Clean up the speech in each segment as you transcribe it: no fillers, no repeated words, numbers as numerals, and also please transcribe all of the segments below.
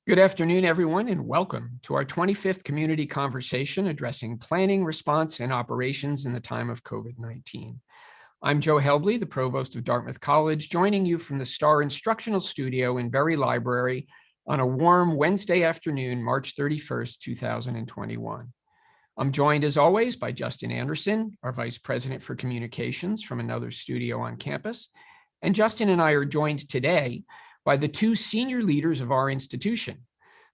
Good afternoon, everyone, and welcome to our 25th community conversation addressing planning, response, and operations in the time of COVID-19. I'm Joe Helble, the Provost of Dartmouth College, joining you from the Star Instructional Studio in Berry Library on a warm Wednesday afternoon, March 31st, 2021. I'm joined, as always, by Justin Anderson, our Vice President for Communications from another studio on campus. And Justin and I are joined today by the two senior leaders of our institution.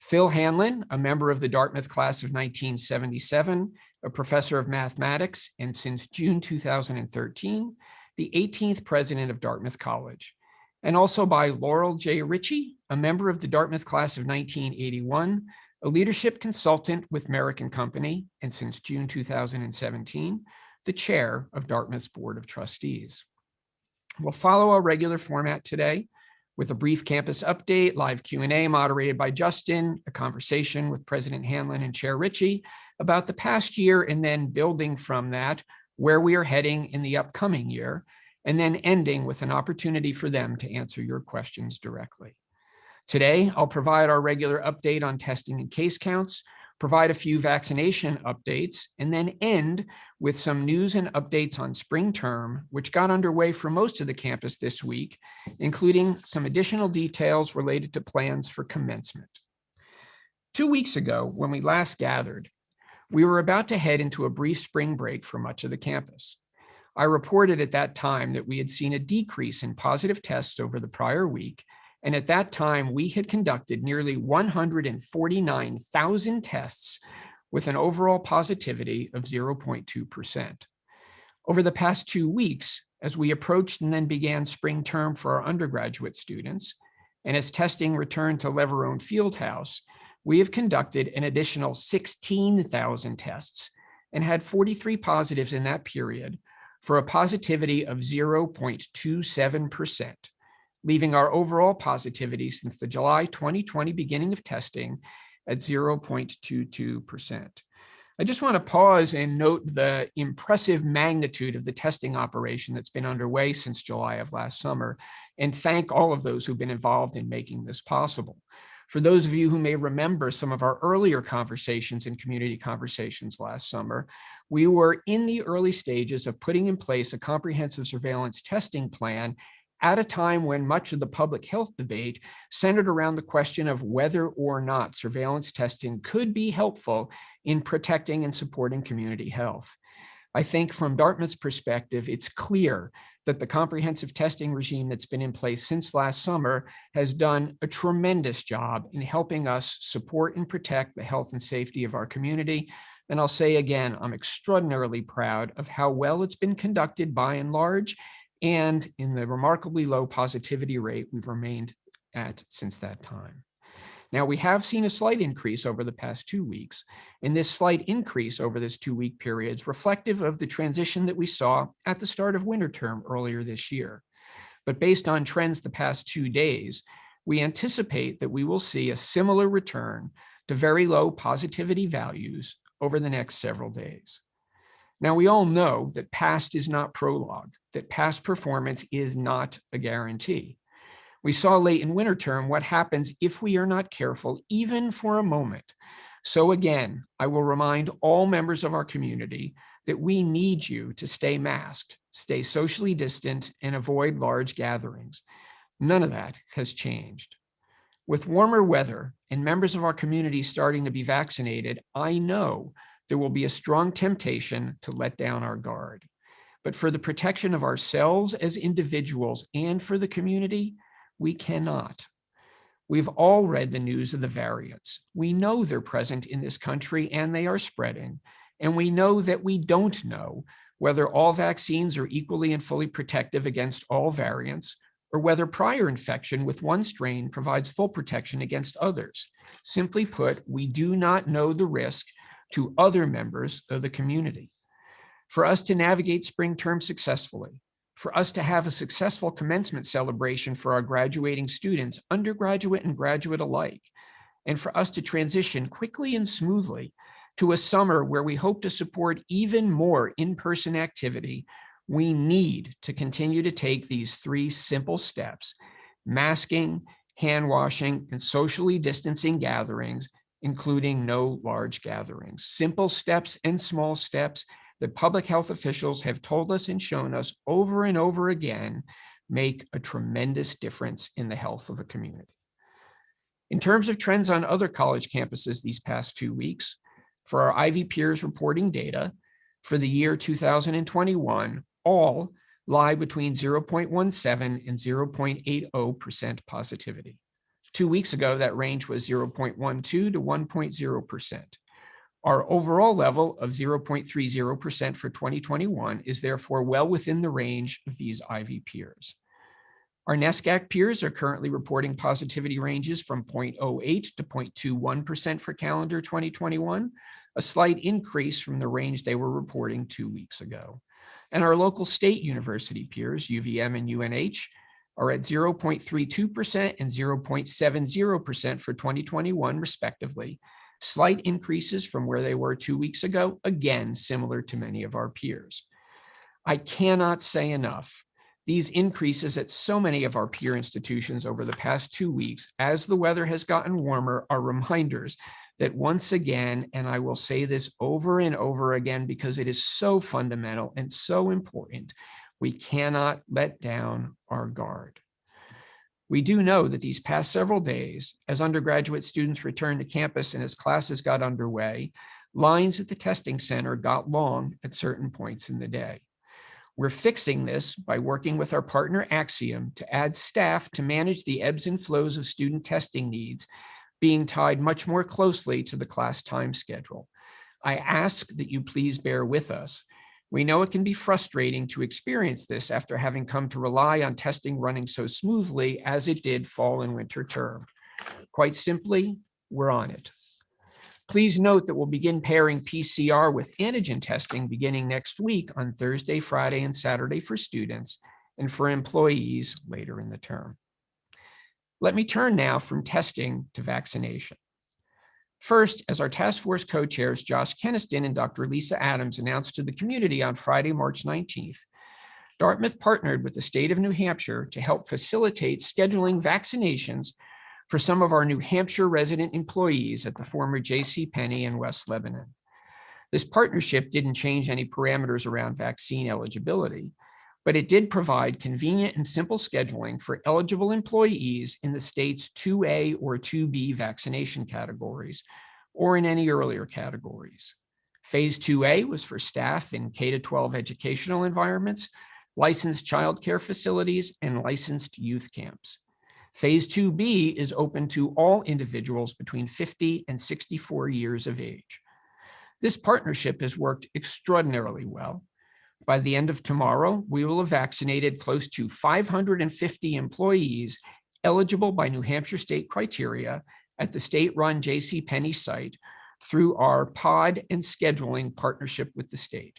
Phil Hanlon, a member of the Dartmouth class of 1977, a professor of mathematics, and since June 2013, the 18th president of Dartmouth College. And also by Laurel J. Ritchie, a member of the Dartmouth class of 1981, a leadership consultant with Merrick & Company, and since June 2017, the chair of Dartmouth's Board of Trustees. We'll follow our regular format today with a brief campus update, live Q&A moderated by Justin, a conversation with President Hanlon and Chair Ritchie about the past year, and then building from that, where we are heading in the upcoming year, and then ending with an opportunity for them to answer your questions directly. Today, I'll provide our regular update on testing and case counts, provide a few vaccination updates, and then end with some news and updates on spring term, which got underway for most of the campus this week, including some additional details related to plans for commencement. 2 weeks ago, when we last gathered, we were about to head into a brief spring break for much of the campus. I reported at that time that we had seen a decrease in positive tests over the prior week, and at that time, we had conducted nearly 149,000 tests with an overall positivity of 0.2%. Over the past 2 weeks, as we approached and then began spring term for our undergraduate students, and as testing returned to Leverone Fieldhouse, we have conducted an additional 16,000 tests and had 43 positives in that period for a positivity of 0.27%. Leaving our overall positivity since the July 2020 beginning of testing at 0.22%. I just want to pause and note the impressive magnitude of the testing operation that's been underway since July of last summer, and thank all of those who've been involved in making this possible. For those of you who may remember some of our earlier conversations and community conversations last summer, we were in the early stages of putting in place a comprehensive surveillance testing plan at a time when much of the public health debate centered around the question of whether or not surveillance testing could be helpful in protecting and supporting community health. I think from Dartmouth's perspective, it's clear that the comprehensive testing regime that's been in place since last summer has done a tremendous job in helping us support and protect the health and safety of our community. And I'll say again, I'm extraordinarily proud of how well it's been conducted by and large, and in the remarkably low positivity rate we've remained at since that time. Now, we have seen a slight increase over the past 2 weeks, and this slight increase over this 2-week period is reflective of the transition that we saw at the start of winter term earlier this year. But based on trends the past 2 days, we anticipate that we will see a similar return to very low positivity values over the next several days. Now, we all know that past is not prologue, that past performance is not a guarantee. We saw late in winter term what happens if we are not careful, even for a moment. So again, I will remind all members of our community that we need you to stay masked, stay socially distant, and avoid large gatherings. None of that has changed. With warmer weather and members of our community starting to be vaccinated, I know there will be a strong temptation to let down our guard. But for the protection of ourselves as individuals and for the community, we cannot. We've all read the news of the variants. We know they're present in this country and they are spreading. And we know that we don't know whether all vaccines are equally and fully protective against all variants, or whether prior infection with one strain provides full protection against others. Simply put, we do not know the risk to other members of the community. For us to navigate spring term successfully, for us to have a successful commencement celebration for our graduating students, undergraduate and graduate alike, and for us to transition quickly and smoothly to a summer where we hope to support even more in-person activity, we need to continue to take these 3 simple steps: masking, hand washing, and socially distancing gatherings, including no large gatherings. Simple steps and small steps that public health officials have told us and shown us over and over again make a tremendous difference in the health of a community. In terms of trends on other college campuses these past 2 weeks, for our Ivy peers reporting data, for the year 2021, all lie between 0.17 and 0.80% positivity. 2 weeks ago, that range was 0.12 to 1.0%. Our overall level of 0.30% for 2021 is therefore well within the range of these Ivy peers. Our NESCAC peers are currently reporting positivity ranges from 0.08 to 0.21% for calendar 2021, a slight increase from the range they were reporting 2 weeks ago. And our local state university peers, UVM and UNH, are at 0.32% and 0.70% for 2021, respectively, slight increases from where they were 2 weeks ago, again, similar to many of our peers. I cannot say enough. These increases at so many of our peer institutions over the past 2 weeks, as the weather has gotten warmer, are reminders that once again, and I will say this over and over again because it is so fundamental and so important, we cannot let down our guard. We do know that these past several days, as undergraduate students returned to campus and as classes got underway, lines at the testing center got long at certain points in the day. We're fixing this by working with our partner Axiom to add staff to manage the ebbs and flows of student testing needs, being tied much more closely to the class time schedule. I ask that you please bear with us. We know it can be frustrating to experience this after having come to rely on testing running so smoothly as it did fall and winter term. Quite simply, we're on it. Please note that we'll begin pairing PCR with antigen testing beginning next week on Thursday, Friday, and Saturday for students, and for employees later in the term. Let me turn now from testing to vaccination. First, as our task force co-chairs Josh Keniston and Dr. Lisa Adams announced to the community on Friday, March 19th, Dartmouth partnered with the state of New Hampshire to help facilitate scheduling vaccinations for some of our New Hampshire resident employees at the former JCPenney in West Lebanon. This partnership didn't change any parameters around vaccine eligibility, but it did provide convenient and simple scheduling for eligible employees in the state's 2A or 2B vaccination categories, or in any earlier categories. Phase 2A was for staff in K-12 educational environments, licensed childcare facilities, and licensed youth camps. Phase 2B is open to all individuals between 50 and 64 years of age. This partnership has worked extraordinarily well. By the end of tomorrow, we will have vaccinated close to 550 employees eligible by New Hampshire state criteria at the state-run JCPenney site through our pod and scheduling partnership with the state.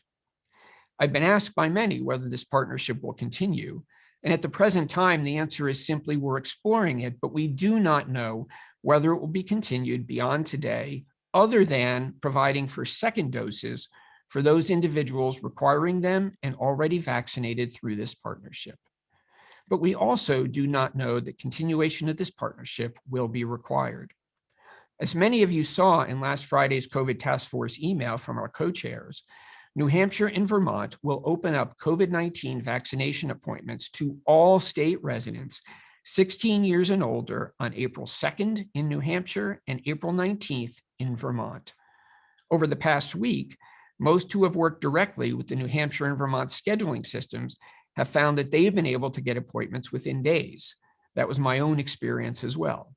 I've been asked by many whether this partnership will continue, and at the present time, the answer is simply we're exploring it, but we do not know whether it will be continued beyond today, other than providing for second doses for those individuals requiring them and already vaccinated through this partnership. But we also do not know that continuation of this partnership will be required. As many of you saw in last Friday's COVID task force email from our co-chairs, New Hampshire and Vermont will open up COVID-19 vaccination appointments to all state residents 16 years and older on April 2nd in New Hampshire and April 19th in Vermont. Over the past week, most who have worked directly with the New Hampshire and Vermont scheduling systems have found that they've been able to get appointments within days. That was my own experience as well.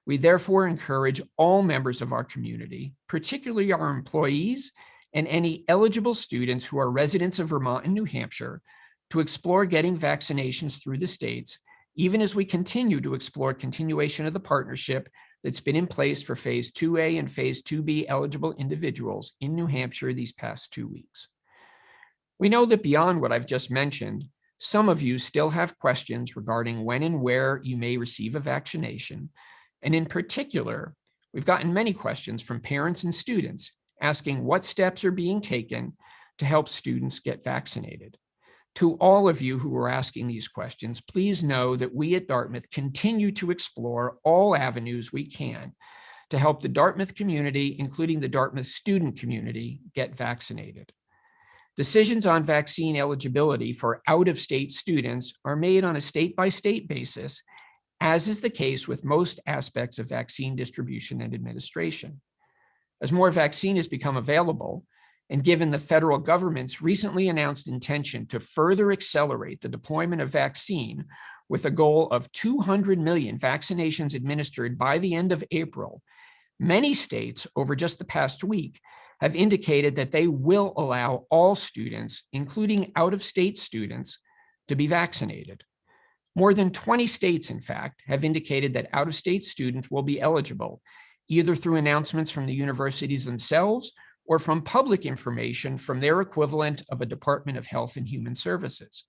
We therefore encourage all members of our community, particularly our employees and any eligible students who are residents of Vermont and New Hampshire, to explore getting vaccinations through the states, even as we continue to explore continuation of the partnership that's been in place for Phase 2A and Phase 2B eligible individuals in New Hampshire these past 2 weeks. We know that beyond what I've just mentioned, some of you still have questions regarding when and where you may receive a vaccination. And in particular, we've gotten many questions from parents and students asking what steps are being taken to help students get vaccinated. To all of you who are asking these questions, please know that we at Dartmouth continue to explore all avenues we can to help the Dartmouth community, including the Dartmouth student community, get vaccinated. Decisions on vaccine eligibility for out-of-state students are made on a state-by-state basis, as is the case with most aspects of vaccine distribution and administration. As more vaccine has become available, and given the federal government's recently announced intention to further accelerate the deployment of vaccine with a goal of 200 million vaccinations administered by the end of April, many states over just the past week have indicated that they will allow all students, including out-of-state students, to be vaccinated. More than 20 states, in fact, have indicated that out-of-state students will be eligible, either through announcements from the universities themselves or from public information from their equivalent of a Department of Health and Human Services.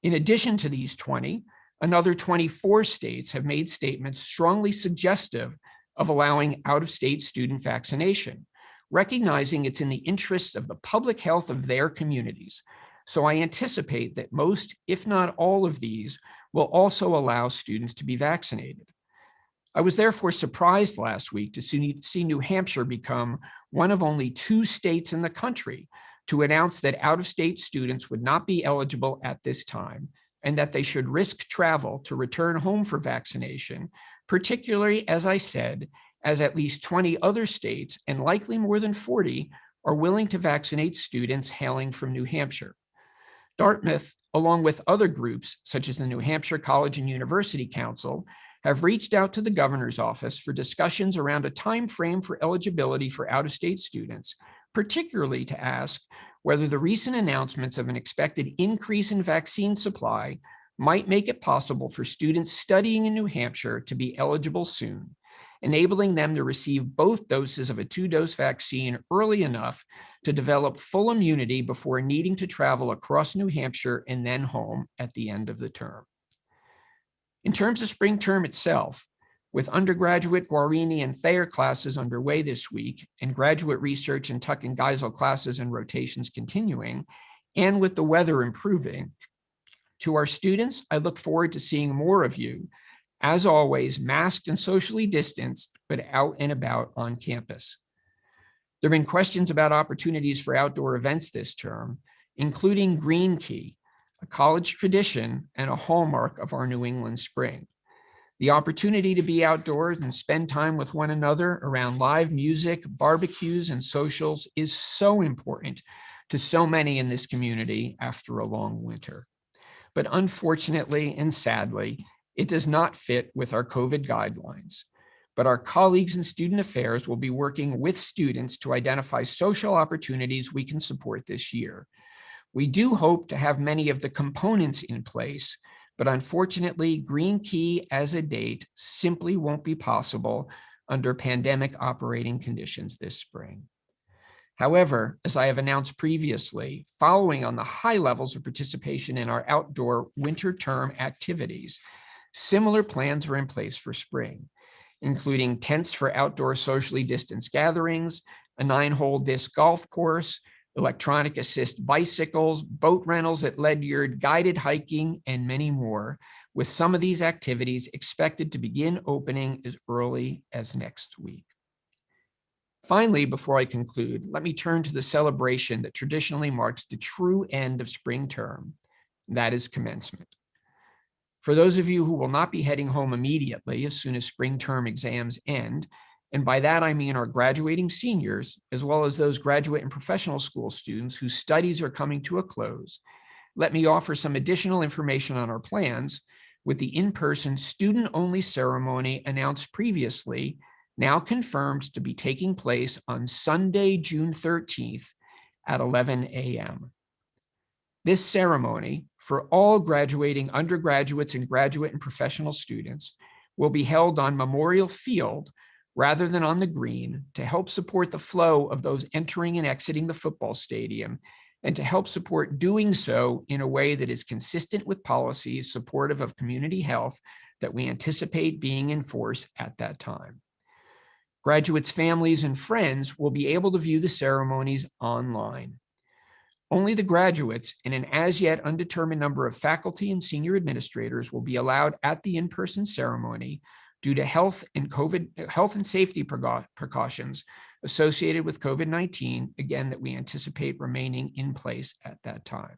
In addition to these 20, another 24 states have made statements strongly suggestive of allowing out-of-state student vaccination, recognizing it's in the interests of the public health of their communities. So I anticipate that most, if not all of these, will also allow students to be vaccinated. I was therefore surprised last week to see New Hampshire become one of only 2 states in the country to announce that out-of-state students would not be eligible at this time and that they should risk travel to return home for vaccination, particularly, as I said, as at least 20 other states, and likely more than 40, are willing to vaccinate students hailing from New Hampshire. Dartmouth, along with other groups such as the New Hampshire College and University Council, have reached out to the governor's office for discussions around a time frame for eligibility for out-of-state students, particularly to ask whether the recent announcements of an expected increase in vaccine supply might make it possible for students studying in New Hampshire to be eligible soon, enabling them to receive both doses of a 2-dose vaccine early enough to develop full immunity before needing to travel across New Hampshire and then home at the end of the term. In terms of spring term itself, with undergraduate Guarini and Thayer classes underway this week and graduate research and Tuck and Geisel classes and rotations continuing, and with the weather improving, to our students, I look forward to seeing more of you, as always, masked and socially distanced, but out and about on campus. There have been questions about opportunities for outdoor events this term, including Green Key, a college tradition and a hallmark of our New England spring. The opportunity to be outdoors and spend time with one another around live music, barbecues, and socials is so important to so many in this community after a long winter. But unfortunately and sadly, it does not fit with our COVID guidelines. But our colleagues in student affairs will be working with students to identify social opportunities we can support this year. We do hope to have many of the components in place, but unfortunately, Green Key as a date simply won't be possible under pandemic operating conditions this spring. However, as I have announced previously, following on the high levels of participation in our outdoor winter term activities, similar plans are in place for spring, including tents for outdoor socially distanced gatherings, a 9-hole disc golf course, electronic assist bicycles, boat rentals at Ledyard, guided hiking, and many more, with some of these activities expected to begin opening as early as next week. Finally, before I conclude, let me turn to the celebration that traditionally marks the true end of spring term, that is commencement. For those of you who will not be heading home immediately as soon as spring term exams end, and by that I mean our graduating seniors, as well as those graduate and professional school students whose studies are coming to a close, let me offer some additional information on our plans with the in-person student-only ceremony announced previously, now confirmed to be taking place on Sunday, June 13th at 11 a.m. This ceremony, for all graduating undergraduates and graduate and professional students, will be held on Memorial Field rather than on the green to help support the flow of those entering and exiting the football stadium and to help support doing so in a way that is consistent with policies supportive of community health that we anticipate being in force at that time. Graduates' families and friends will be able to view the ceremonies online. Only the graduates and an as yet undetermined number of faculty and senior administrators will be allowed at the in-person ceremony due to health and safety precautions associated with COVID-19, again, that we anticipate remaining in place at that time.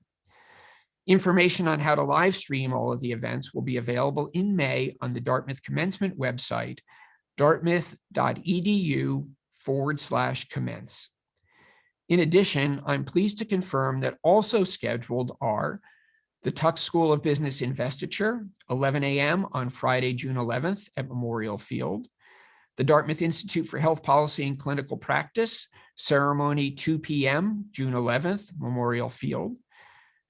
Information on how to live stream all of the events will be available in May on the Dartmouth Commencement website, dartmouth.edu/commence. In addition, I'm pleased to confirm that also scheduled are the Tuck School of Business Investiture, 11 a.m. on Friday, June 11th at Memorial Field. The Dartmouth Institute for Health Policy and Clinical Practice, ceremony 2 p.m., June 11th, Memorial Field.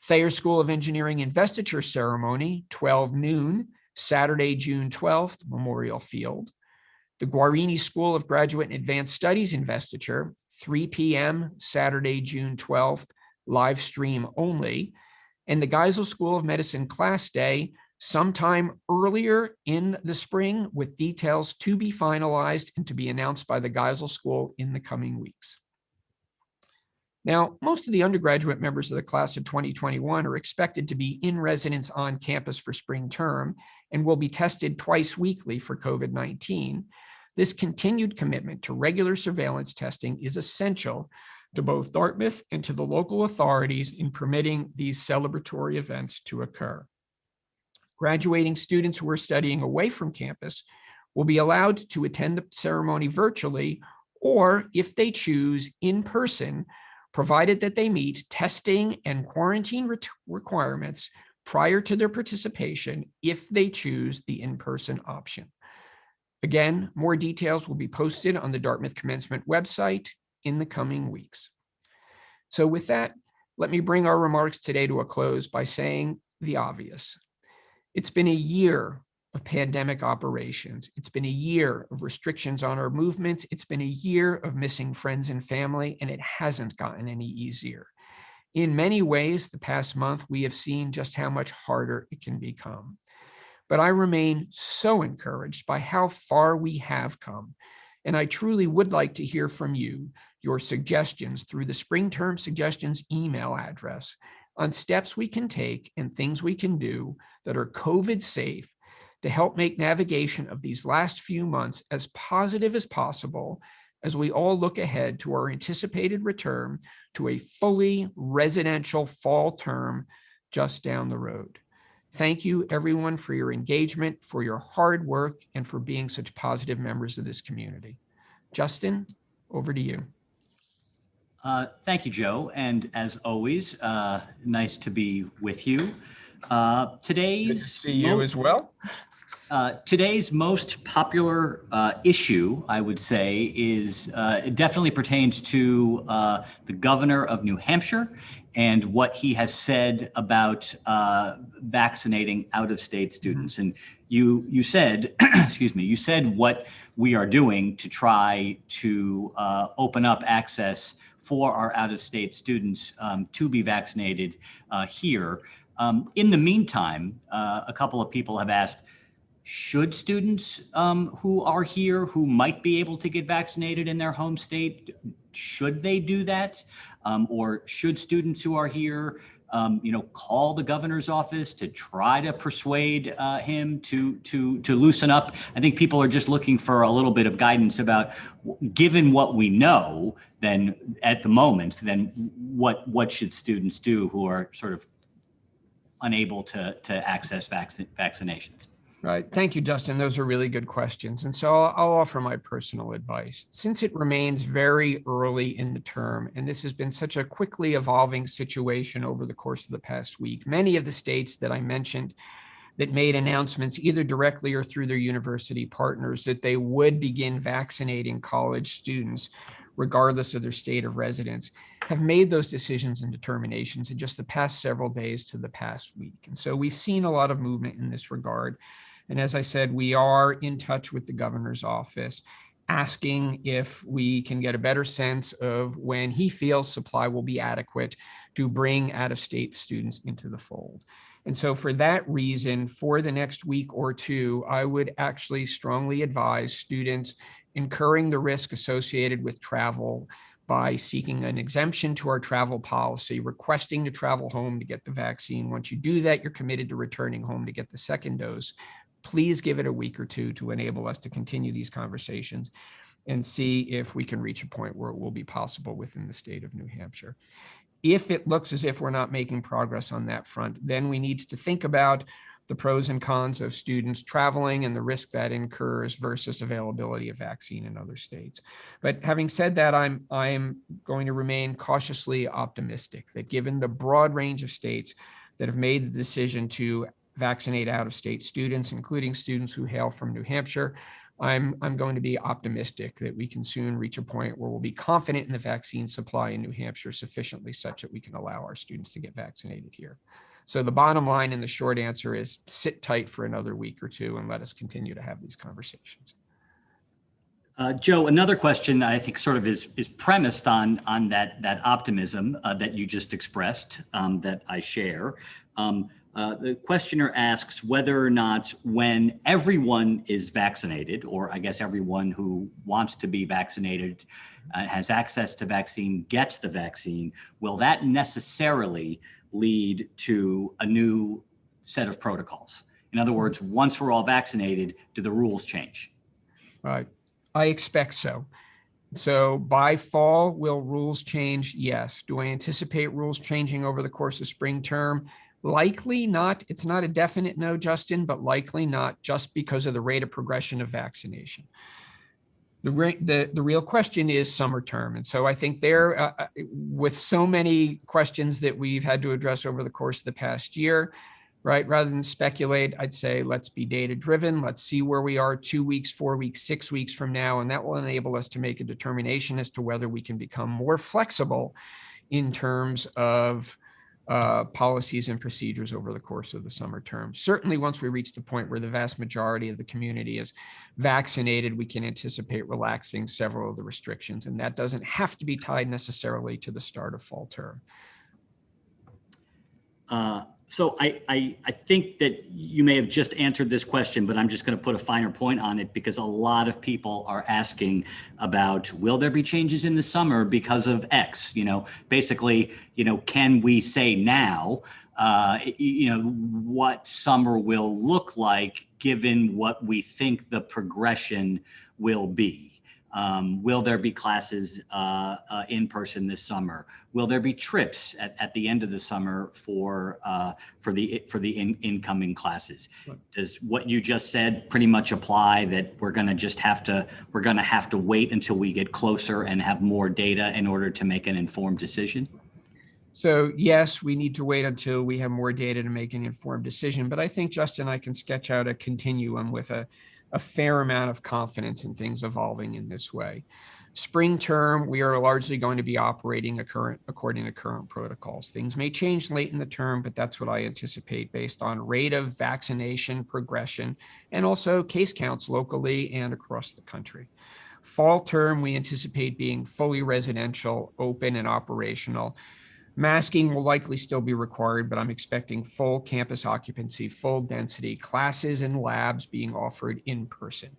Thayer School of Engineering Investiture ceremony, 12 noon, Saturday, June 12th, Memorial Field. The Guarini School of Graduate and Advanced Studies Investiture, 3 p.m., Saturday, June 12th, live stream only. And the Geisel School of Medicine Class Day, sometime earlier in the spring, with details to be finalized and to be announced by the Geisel School in the coming weeks. Now, most of the undergraduate members of the class of 2021 are expected to be in residence on campus for spring term and will be tested twice weekly for COVID-19. This continued commitment to regular surveillance testing is essential to both Dartmouth and to the local authorities in permitting these celebratory events to occur. Graduating students who are studying away from campus will be allowed to attend the ceremony virtually, or if they choose, in person, provided that they meet testing and quarantine requirements prior to their participation if they choose the in-person option. Again, more details will be posted on the Dartmouth Commencement website in the coming weeks. So with that, let me bring our remarks today to a close by saying the obvious. It's been a year of pandemic operations. It's been a year of restrictions on our movements. It's been a year of missing friends and family, and it hasn't gotten any easier. In many ways, the past month, we have seen just how much harder it can become. But I remain so encouraged by how far we have come. And I truly would like to hear from you, your suggestions through the Spring Term Suggestions email address on steps we can take and things we can do that are COVID safe to help make navigation of these last few months as positive as possible as we all look ahead to our anticipated return to a fully residential fall term just down the road. Thank you, everyone, for your engagement, for your hard work, and for being such positive members of this community. Justin, over to you. Thank you, Joe. And as always, nice to be with you. Good to see you as well. Today's most popular issue, I would say, is it definitely pertains to the governor of New Hampshire and what he has said about vaccinating out-of-state students. And you said, excuse me, you said what we are doing to try to open up access for our out-of-state students to be vaccinated here. In the meantime, a couple of people have asked, should students who are here who might be able to get vaccinated in their home state, should they do that? Or should students who are here, call the governor's office to try to persuade him to loosen up? I think people are just looking for a little bit of guidance about, given what we know, then at the moment, then what should students do who are sort of unable to access vaccinations? Right. Thank you, Justin. Those are really good questions. And so I'll offer my personal advice. Since it remains very early in the term, and this has been such a quickly evolving situation over the course of the past week, many of the states that I mentioned that made announcements either directly or through their university partners that they would begin vaccinating college students regardless of their state of residence, have made those decisions and determinations in just the past several days to the past week. And so we've seen a lot of movement in this regard. And as I said, we are in touch with the governor's office, asking if we can get a better sense of when he feels supply will be adequate to bring out-of-state students into the fold. And so for that reason, for the next week or two, I would actually strongly advise students incurring the risk associated with travel by seeking an exemption to our travel policy, requesting to travel home to get the vaccine. Once you do that, you're committed to returning home to get the second dose. Please give it a week or two to enable us to continue these conversations and see if we can reach a point where it will be possible within the state of New Hampshire. If it looks as if we're not making progress on that front, then we need to think about the pros and cons of students traveling and the risk that incurs versus availability of vaccine in other states. But having said that, I'm going to remain cautiously optimistic that given the broad range of states that have made the decision to vaccinate out-of-state students, including students who hail from New Hampshire, I'm going to be optimistic that we can soon reach a point where we'll be confident in the vaccine supply in New Hampshire sufficiently such that we can allow our students to get vaccinated here. So the bottom line and the short answer is sit tight for another week or two and let us continue to have these conversations. Joe, another question that I think sort of is premised on that optimism that you just expressed that I share. The questioner asks whether or not when everyone is vaccinated, or I guess everyone who wants to be vaccinated has access to vaccine, gets the vaccine, will that necessarily lead to a new set of protocols? In other words, once we're all vaccinated, do the rules change? I expect so. So by fall, will rules change? Yes. Do I anticipate rules changing over the course of spring term? Likely not. It's not a definite no, Justin, but likely not, just because of the rate of progression of vaccination. The real question is summer term. And so I think there, with so many questions that we've had to address over the course of the past year, right, rather than speculate, I'd say let's be data driven. Let's see where we are 2 weeks, 4 weeks, 6 weeks from now. And that will enable us to make a determination as to whether we can become more flexible in terms of policies and procedures over the course of the summer term. Certainly, once we reach the point where the vast majority of the community is vaccinated, we can anticipate relaxing several of the restrictions, and that doesn't have to be tied necessarily to the start of fall term. So I think that you may have just answered this question, but I'm just going to put a finer point on it because a lot of people are asking about, will there be changes in the summer because of X? Basically, can we say now, what summer will look like given what we think the progression will be? Will there be classes in person this summer? Will there be trips at the end of the summer for the incoming classes? Does what you just said pretty much apply, that we're going to have to wait until we get closer and have more data in order to make an informed decision? So yes, we need to wait until we have more data to make an informed decision. But I think Justin and I can sketch out a continuum with a fair amount of confidence in things evolving in this way. Spring term, we are largely going to be operating according to current protocols. Things may change late in the term, but that's what I anticipate based on rate of vaccination progression and also case counts locally and across the country. Fall term, we anticipate being fully residential, open, and operational. Masking will likely still be required, but I'm expecting full campus occupancy, full density, classes and labs being offered in person.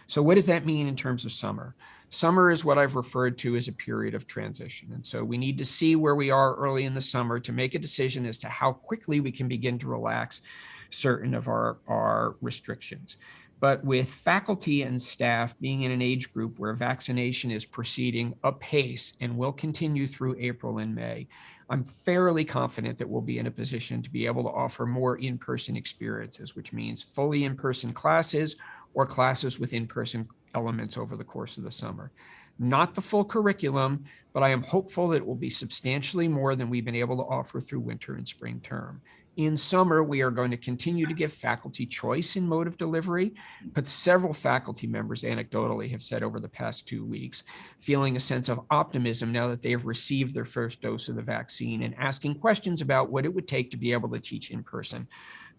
So what does that mean in terms of summer? Summer is what I've referred to as a period of transition. And so we need to see where we are early in the summer to make a decision as to how quickly we can begin to relax certain of our restrictions. But with faculty and staff being in an age group where vaccination is proceeding apace and will continue through April and May, I'm fairly confident that we'll be in a position to be able to offer more in-person experiences, which means fully in-person classes or classes with in-person elements over the course of the summer. Not the full curriculum, but I am hopeful that it will be substantially more than we've been able to offer through winter and spring term. In summer, we are going to continue to give faculty choice in mode of delivery, but several faculty members anecdotally have said over the past 2 weeks, feeling a sense of optimism now that they have received their first dose of the vaccine and asking questions about what it would take to be able to teach in person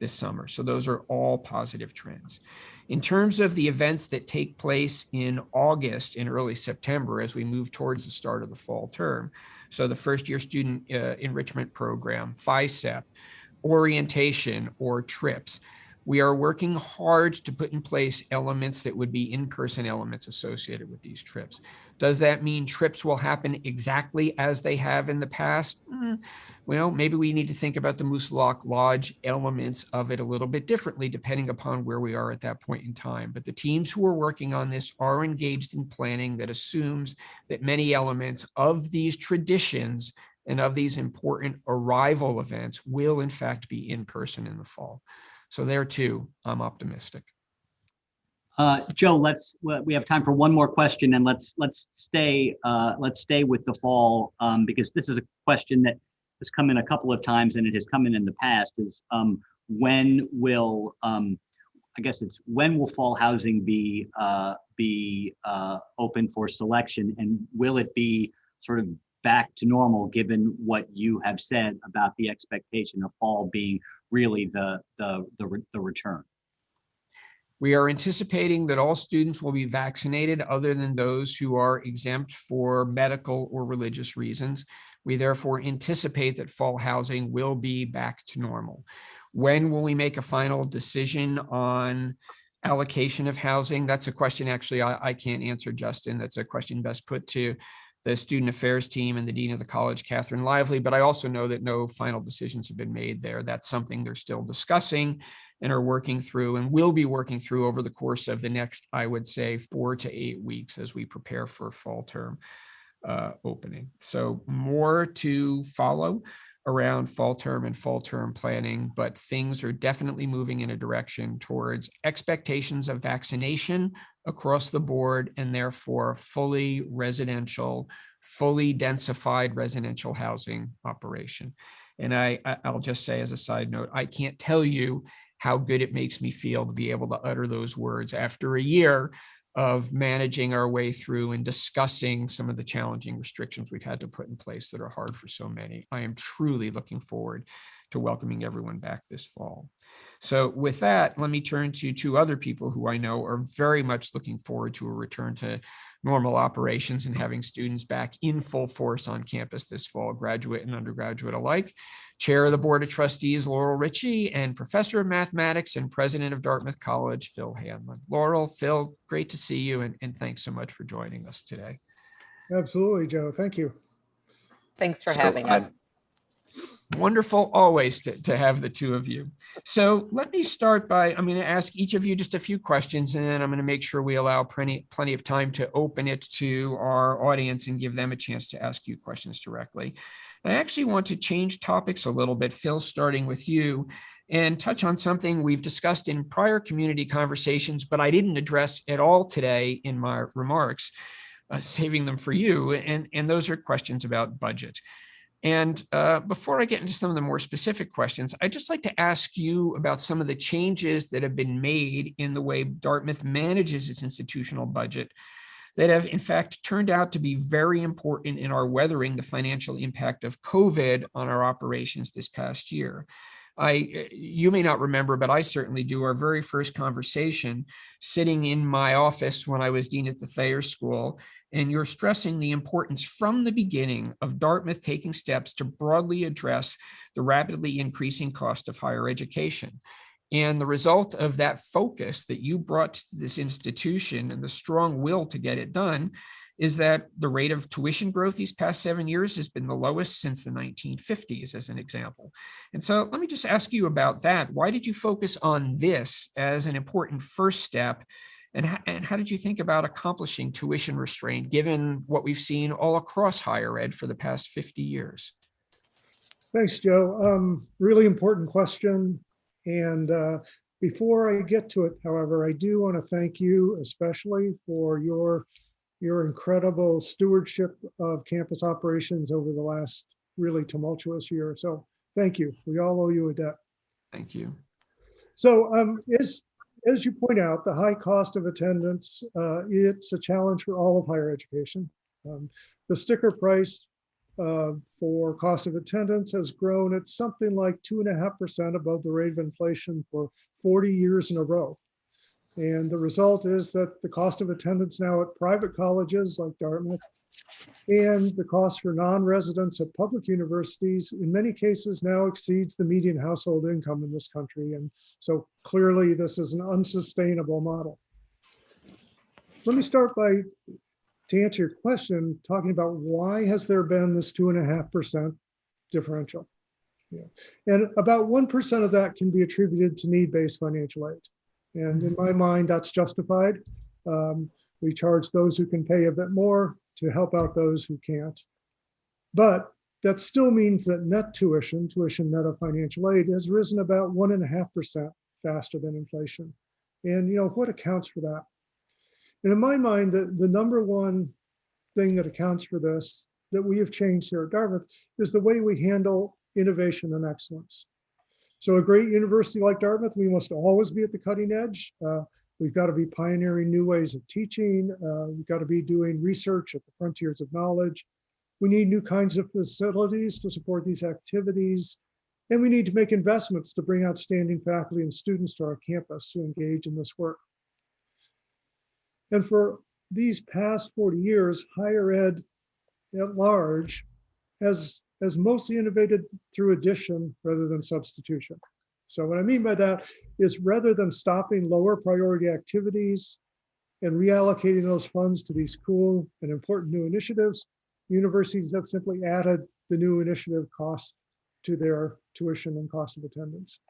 this summer. So those are all positive trends. In terms of the events that take place in August and early September as we move towards the start of the fall term, so the first year student enrichment program, FICEP, orientation, or trips, We are working hard to put in place elements that would be in-person elements associated with these trips. Does that mean trips will happen exactly as they have in the past? Well, maybe we need to think about the Moosilauke Lodge elements of it a little bit differently, depending upon where we are at that point in time. But the teams who are working on this are engaged in planning that assumes that many elements of these traditions and of these important arrival events will in fact be in person in the fall. So there too, I'm optimistic. Joe, we have time for one more question, and let's stay with the fall, because this is a question that has come in a couple of times, and it has come in the past. Is when will when will fall housing be open for selection, and will it be sort of back to normal, given what you have said about the expectation of fall being really the return? We are anticipating that all students will be vaccinated other than those who are exempt for medical or religious reasons. We therefore anticipate that fall housing will be back to normal. When will we make a final decision on allocation of housing? That's a question actually I can't answer, Justin. That's a question best put to the student affairs team and the dean of the college, Catherine Lively, but I also know that no final decisions have been made there. That's something they're still discussing and are working through and will be working through over the course of the next, I would say, 4 to 8 weeks as we prepare for fall term opening. So more to follow around fall term and fall term planning, but things are definitely moving in a direction towards expectations of vaccination across the board, and therefore fully residential, fully densified residential housing operation. And I'll just say as a side note, I can't tell you how good it makes me feel to be able to utter those words after a year of managing our way through and discussing some of the challenging restrictions we've had to put in place that are hard for so many. I am truly looking forward to welcoming everyone back this fall. So with that, let me turn to 2 other people who I know are very much looking forward to a return to normal operations and having students back in full force on campus this fall, graduate and undergraduate alike. Chair of the Board of Trustees, Laurel Ritchie, and Professor of Mathematics and President of Dartmouth College, Phil Hanlon. Laurel, Phil, great to see you, and thanks so much for joining us today. Absolutely, Joe. Thank you. Thanks for having us. Wonderful always to have the 2 of you. So let me start by, I'm going to ask each of you just a few questions, and then I'm going to make sure we allow plenty of time to open it to our audience and give them a chance to ask you questions directly. I actually want to change topics a little bit, Phil, starting with you, and touch on something we've discussed in prior community conversations, but I didn't address at all today in my remarks, saving them for you, and those are questions about budget. And before I get into some of the more specific questions, I'd just like to ask you about some of the changes that have been made in the way Dartmouth manages its institutional budget that have in fact turned out to be very important in our weathering the financial impact of COVID on our operations this past year. You may not remember, but I certainly do, our very first conversation sitting in my office when I was dean at the Thayer School, and you're stressing the importance from the beginning of Dartmouth taking steps to broadly address the rapidly increasing cost of higher education. And the result of that focus that you brought to this institution and the strong will to get it done is that the rate of tuition growth these past 7 years has been the lowest since the 1950s, as an example. And so let me just ask you about that. Why did you focus on this as an important first step? And how did you think about accomplishing tuition restraint, given what we've seen all across higher ed for the past 50 years? Thanks, Joe. Really important question. And before I get to it, however, I do want to thank you especially for your incredible stewardship of campus operations over the last really tumultuous year. So thank you. We all owe you a debt. Thank you. So as you point out, the high cost of attendance, it's a challenge for all of higher education. The sticker price for cost of attendance has grown at something like 2.5% above the rate of inflation for 40 years in a row. And the result is that the cost of attendance now at private colleges like Dartmouth and the cost for non-residents at public universities in many cases now exceeds the median household income in this country. And so clearly this is an unsustainable model. Let me start by, to answer your question, talking about why has there been this 2.5% differential? Yeah. And about 1% of that can be attributed to need-based financial aid. And in my mind, that's justified. We charge those who can pay a bit more to help out those who can't. But that still means that net tuition net of financial aid, has risen about 1.5% faster than inflation. And what accounts for that? And in my mind, the number one thing that accounts for this that we have changed here at Dartmouth is the way we handle innovation and excellence. So a great university like Dartmouth, we must always be at the cutting edge. We've got to be pioneering new ways of teaching. We've got to be doing research at the frontiers of knowledge. We need new kinds of facilities to support these activities. And we need to make investments to bring outstanding faculty and students to our campus to engage in this work. And for these past 40 years, higher ed at large has mostly innovated through addition rather than substitution. So what I mean by that is rather than stopping lower priority activities and reallocating those funds to these cool and important new initiatives, universities have simply added the new initiative cost to their tuition and cost of attendance.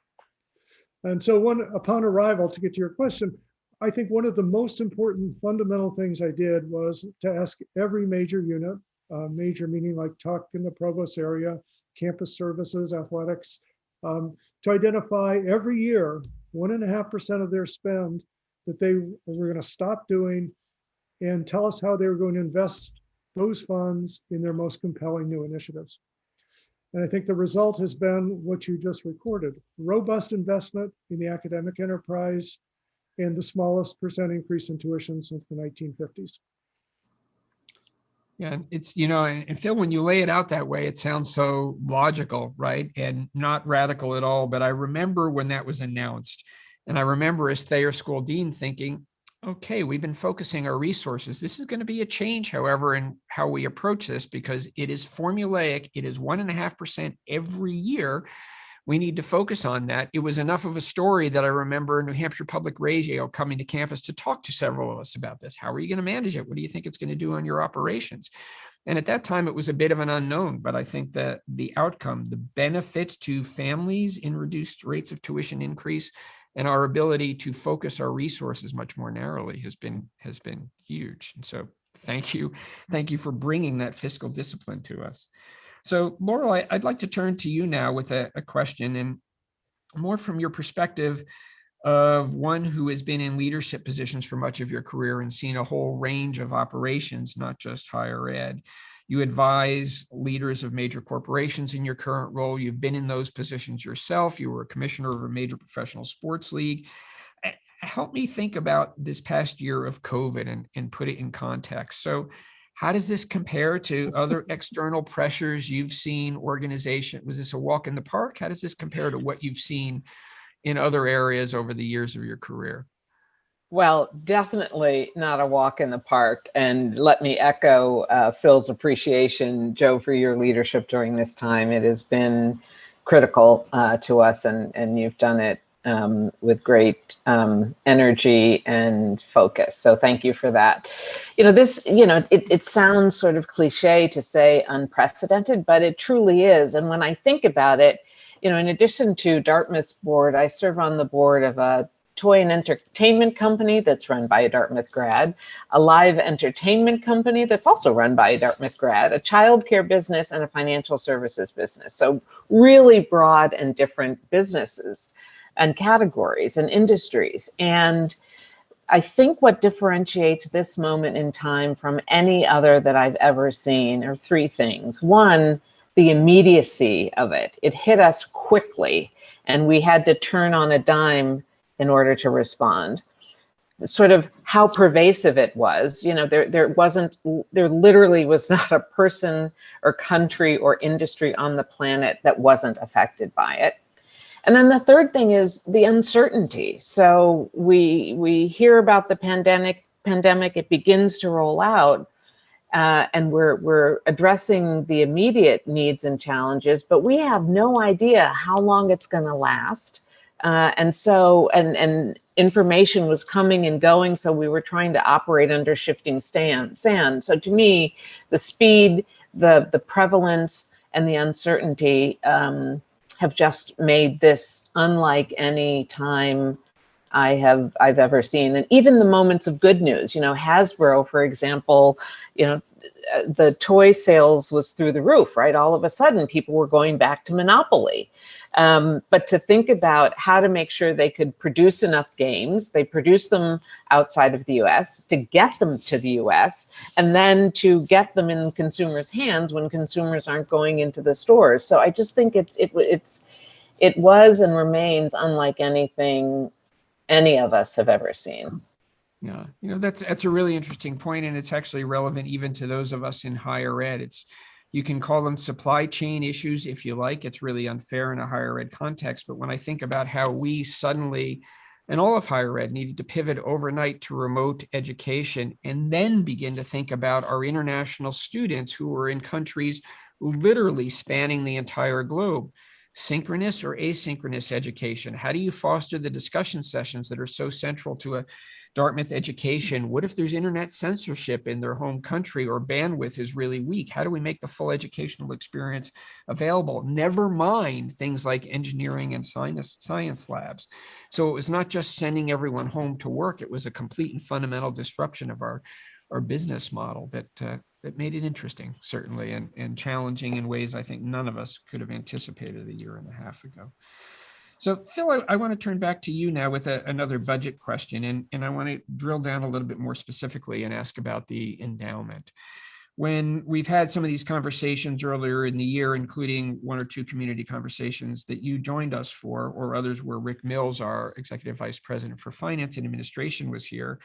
And so upon arrival, to get to your question, I think one of the most important fundamental things I did was to ask every major unit, major meaning like Tuck in the Provost area, campus services, athletics, to identify every year 1.5% of their spend that they were going to stop doing and tell us how they were going to invest those funds in their most compelling new initiatives. And I think the result has been what you just recorded: robust investment in the academic enterprise and the smallest percent increase in tuition since the 1950s. Yeah, it's, and Phil, when you lay it out that way, it sounds so logical, right? And not radical at all. But I remember when that was announced, and I remember as Thayer School Dean thinking, okay, we've been focusing our resources. This is going to be a change, however, in how we approach this, because it is formulaic. It is 1.5% every year. We need to focus on that. It was enough of a story that I remember New Hampshire Public Radio coming to campus to talk to several of us about this. How are you going to manage it? What do you think it's going to do on your operations? And at that time, it was a bit of an unknown, but I think that the outcome, the benefits to families in reduced rates of tuition increase, and our ability to focus our resources much more narrowly has been huge. And so thank you for bringing that fiscal discipline to us. So Laurel, I'd like to turn to you now with a question, and more from your perspective of one who has been in leadership positions for much of your career and seen a whole range of operations, not just higher ed. You advise leaders of major corporations in your current role. You've been in those positions yourself. You were a commissioner of a major professional sports league. Help me think about this past year of COVID and put it in context. So how does this compare to other external pressures you've seen? Organization, was this a walk in the park? How does this compare to what you've seen in other areas over the years of your career? Well, definitely not a walk in the park. And let me echo Phil's appreciation, Joe, for your leadership during this time. It has been critical to us, and you've done it with great energy and focus. So thank you for that. It sounds sort of cliche to say unprecedented, but it truly is. And when I think about it, in addition to Dartmouth's board, I serve on the board of a toy and entertainment company that's run by a Dartmouth grad, a live entertainment company that's also run by a Dartmouth grad, a childcare business, and a financial services business. So really broad and different businesses and categories and industries. And I think what differentiates this moment in time from any other that I've ever seen are three things. One, the immediacy of it. It hit us quickly, and we had to turn on a dime in order to respond. Sort of how pervasive it was. There literally was not a person or country or industry on the planet that wasn't affected by it. And then the third thing is the uncertainty. So we hear about the pandemic, it begins to roll out, and we're addressing the immediate needs and challenges, but we have no idea how long it's going to last. And information was coming and going, so we were trying to operate under shifting sand. So to me, the speed, the prevalence, and the uncertainty have just made this unlike any time I've ever seen. And even the moments of good news, Hasbro, for example, the toy sales was through the roof, right? All of a sudden, people were going back to Monopoly. But to think about how to make sure they could produce enough games, they produce them outside of the US, to get them to the US, and then to get them in consumers' hands when consumers aren't going into the stores. So I just think it was and remains unlike anything any of us have ever seen. Yeah, that's a really interesting point, and it's actually relevant even to those of us in higher ed. You can call them supply chain issues if you like. It's really unfair in a higher ed context. But when I think about how we suddenly, and all of higher ed, needed to pivot overnight to remote education, and then begin to think about our international students who were in countries literally spanning the entire globe. Synchronous or asynchronous education? How do you foster the discussion sessions that are so central to a Dartmouth education? What if there's internet censorship in their home country or bandwidth is really weak? How do we make the full educational experience available? Never mind things like engineering and science labs. So it was not just sending everyone home to work. It was a complete and fundamental disruption of our business model that made it interesting, certainly, and challenging in ways I think none of us could have anticipated a year and a half ago. So Phil, I want to turn back to you now with another budget question, and I want to drill down a little bit more specifically and ask about the endowment. When we've had some of these conversations earlier in the year, including one or two community conversations that you joined us for, or others where Rick Mills, our Executive Vice President for Finance and Administration, was here,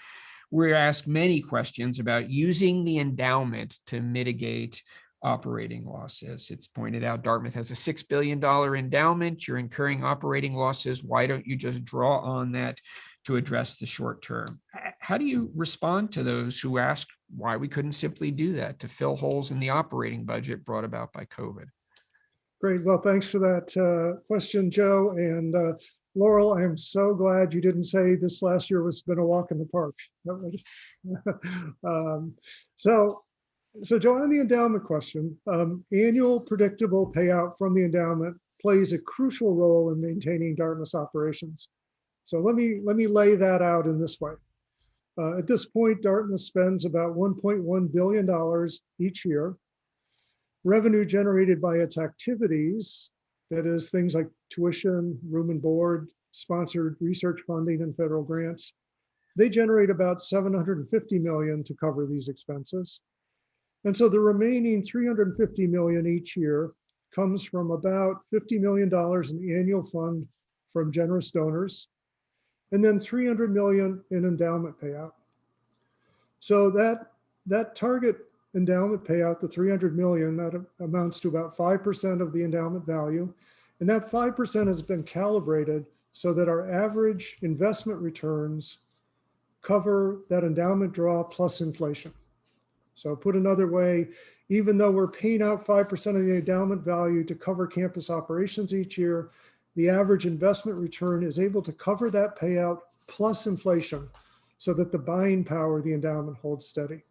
we're asked many questions about using the endowment to mitigate operating losses. It's pointed out Dartmouth has a $6 billion endowment. You're incurring operating losses. Why don't you just draw on that to address the short term? How do you respond to those who ask why we couldn't simply do that to fill holes in the operating budget brought about by COVID? Great. Well, thanks for that question, Joe. And Laurel, I am so glad you didn't say this last year was been a walk in the park. So Joe, on the endowment question, annual predictable payout from the endowment plays a crucial role in maintaining Dartmouth's operations. So let me lay that out in this way. At this point, Dartmouth spends about $1.1 billion each year. Revenue generated by its activities, that is things like tuition, room and board, sponsored research funding, and federal grants, they generate about $750 million to cover these expenses. And so the remaining $350 million each year comes from about $50 million in annual fund from generous donors, and then $300 million in endowment payout. So that target endowment payout, the $300 million, that amounts to about 5% of the endowment value. And that 5% has been calibrated so that our average investment returns cover that endowment draw plus inflation. So put another way, even though we're paying out 5% of the endowment value to cover campus operations each year, the average investment return is able to cover that payout plus inflation so that the buying power of the endowment holds steady.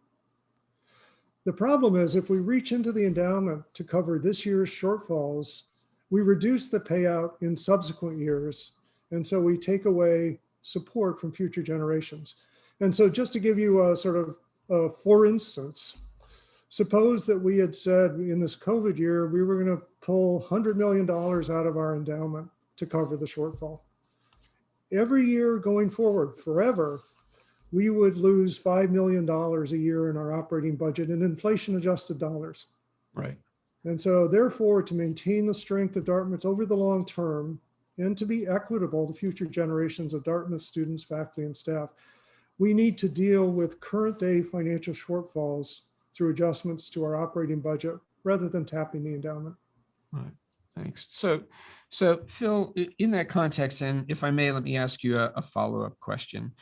The problem is if we reach into the endowment to cover this year's shortfalls, we reduce the payout in subsequent years. And so we take away support from future generations. And so just to give you a sort of, for instance, suppose that we had said in this COVID year, we were going to pull $100 million out of our endowment to cover the shortfall. Every year going forward, forever, we would lose $5 million a year in our operating budget in inflation adjusted dollars. Right. And so therefore, to maintain the strength of Dartmouth over the long term and to be equitable to future generations of Dartmouth students, faculty, and staff, we need to deal with current day financial shortfalls through adjustments to our operating budget rather than tapping the endowment. Right. Thanks. So So Phil, in that context, and if I may, let me ask you a follow-up question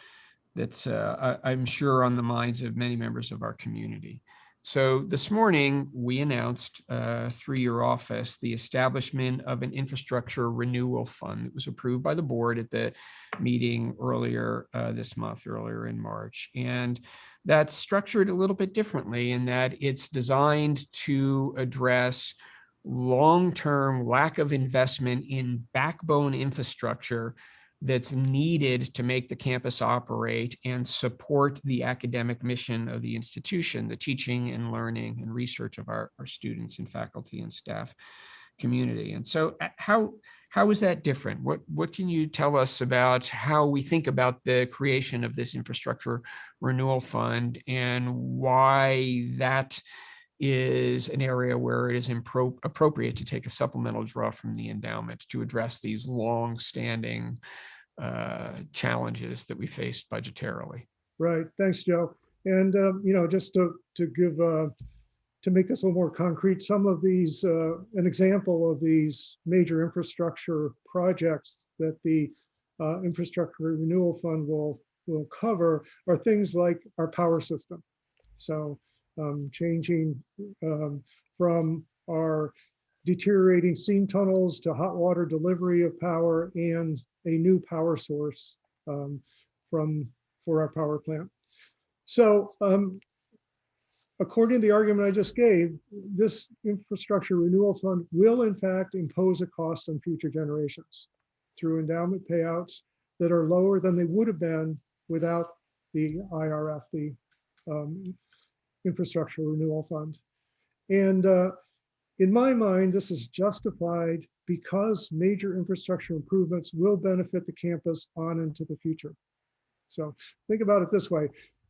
that's I'm sure on the minds of many members of our community. So this morning, we announced through your office the establishment of an infrastructure renewal fund that was approved by the board at the meeting earlier this month, earlier in March. And that's structured a little bit differently in that it's designed to address long-term lack of investment in backbone infrastructure that's needed to make the campus operate and support the academic mission of the institution, the teaching and learning and research of our students and faculty and staff community. And so how is that different? What can you tell us about how we think about the creation of this infrastructure renewal fund and why that is an area where it is appropriate to take a supplemental draw from the endowment to address these long-standing challenges that we faced budgetarily? Right. Thanks, Joe. And just to give to make this a little more concrete, some of these, an example of these major infrastructure projects that the Infrastructure Renewal Fund will cover are things like our power system. So changing from our deteriorating seam tunnels to hot water delivery of power and a new power source for our power plant. So according to the argument I just gave, this infrastructure renewal fund will in fact impose a cost on future generations through endowment payouts that are lower than they would have been without the IRF, the Infrastructure Renewal Fund. And in my mind, this is justified because major infrastructure improvements will benefit the campus on into the future. So think about it this way.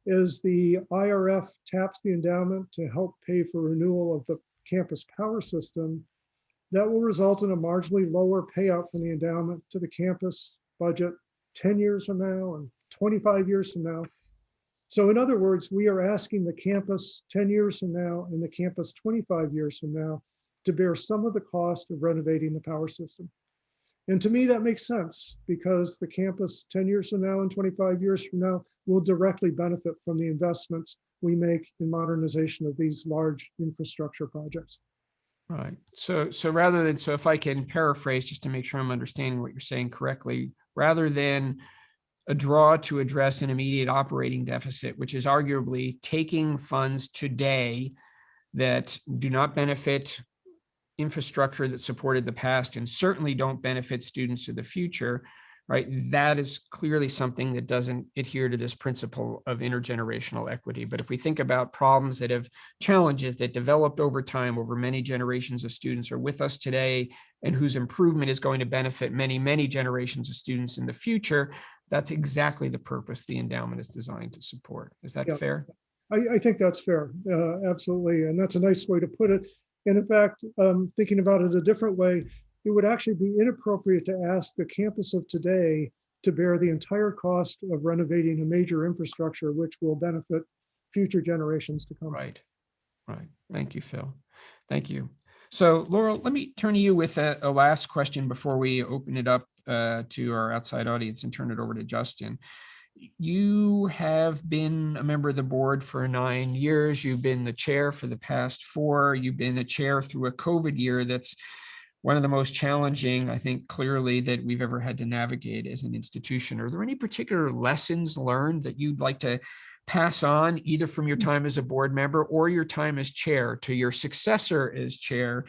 As the IRF taps the endowment to help pay for renewal of the campus power system, that will result in a marginally lower payout from the endowment to the campus budget 10 years from now and 25 years from now. So in other words, we are asking the campus 10 years from now and the campus 25 years from now to bear some of the cost of renovating the power system. And to me, that makes sense because the campus 10 years from now and 25 years from now will directly benefit from the investments we make in modernization of these large infrastructure projects. Right. So rather than, so if I can paraphrase just to make sure I'm understanding what you're saying correctly, rather than a draw to address an immediate operating deficit, which is arguably taking funds today that do not benefit infrastructure that supported the past and certainly don't benefit students of the future, right? That is clearly something that doesn't adhere to this principle of intergenerational equity. But if we think about problems that have challenges that developed over time, over many generations of students are with us today, and whose improvement is going to benefit many, many generations of students in the future, that's exactly the purpose the endowment is designed to support. Is that fair? I think that's fair, absolutely. And that's a nice way to put it. And in fact, thinking about it a different way, it would actually be inappropriate to ask the campus of today to bear the entire cost of renovating a major infrastructure, which will benefit future generations to come. Right. Thank you, Phil. Thank you. So Laurel, let me turn to you with a last question before we open it up to our outside audience and turn it over to Justin. You have been a member of the board for 9 years. You've been the chair for the past 4. You've been the chair through a COVID year that's one of the most challenging, I think, clearly, that we've ever had to navigate as an institution. Are there any particular lessons learned that you'd like to pass on, either from your time as a board member or your time as chair to your successor as chair,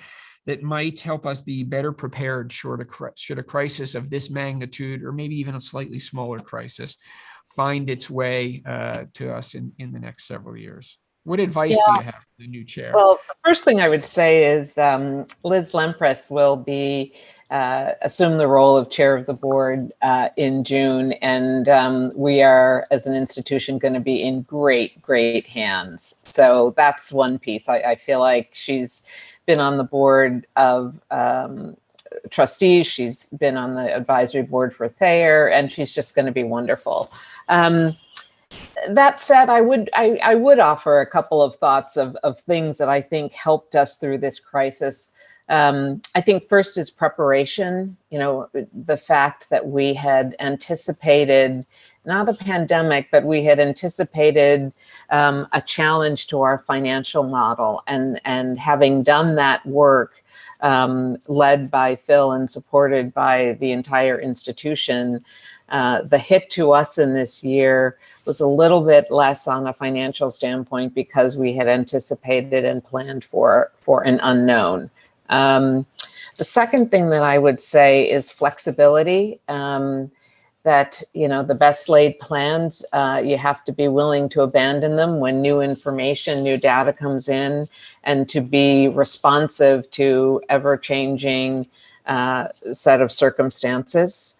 that might help us be better prepared should a crisis of this magnitude, or maybe even a slightly smaller crisis, find its way to us in the next several years? What advice do you have for the new chair? Well, the first thing I would say is Liz Lempress will be assume the role of chair of the board in June, and we are, as an institution, going to be in great hands. So that's one piece. I feel like she's been on the board of trustees. She's been on the advisory board for Thayer, and she's just going to be wonderful. That said, I would offer a couple of thoughts of things that I think helped us through this crisis. I think first is preparation. You know, the fact that we had anticipated not a pandemic, but we had anticipated a challenge to our financial model, and having done that work, led by Phil and supported by the entire institution, the hit to us in this year was a little bit less on a financial standpoint because we had anticipated and planned for an unknown. The second thing that I would say is flexibility. That, you know, the best laid plans, you have to be willing to abandon them when new information, new data comes in, and to be responsive to ever-changing set of circumstances.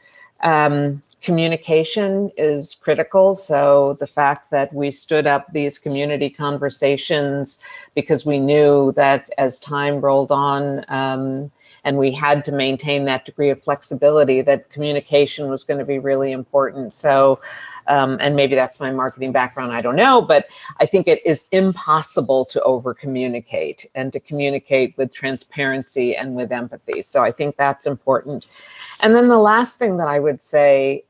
Communication is critical. So the fact that we stood up these community conversations because we knew that as time rolled on, and we had to maintain that degree of flexibility, that communication was going to be really important. So, and maybe that's my marketing background, I don't know, but I think it is impossible to over communicate, and to communicate with transparency and with empathy. So I think that's important. And then the last thing that I would say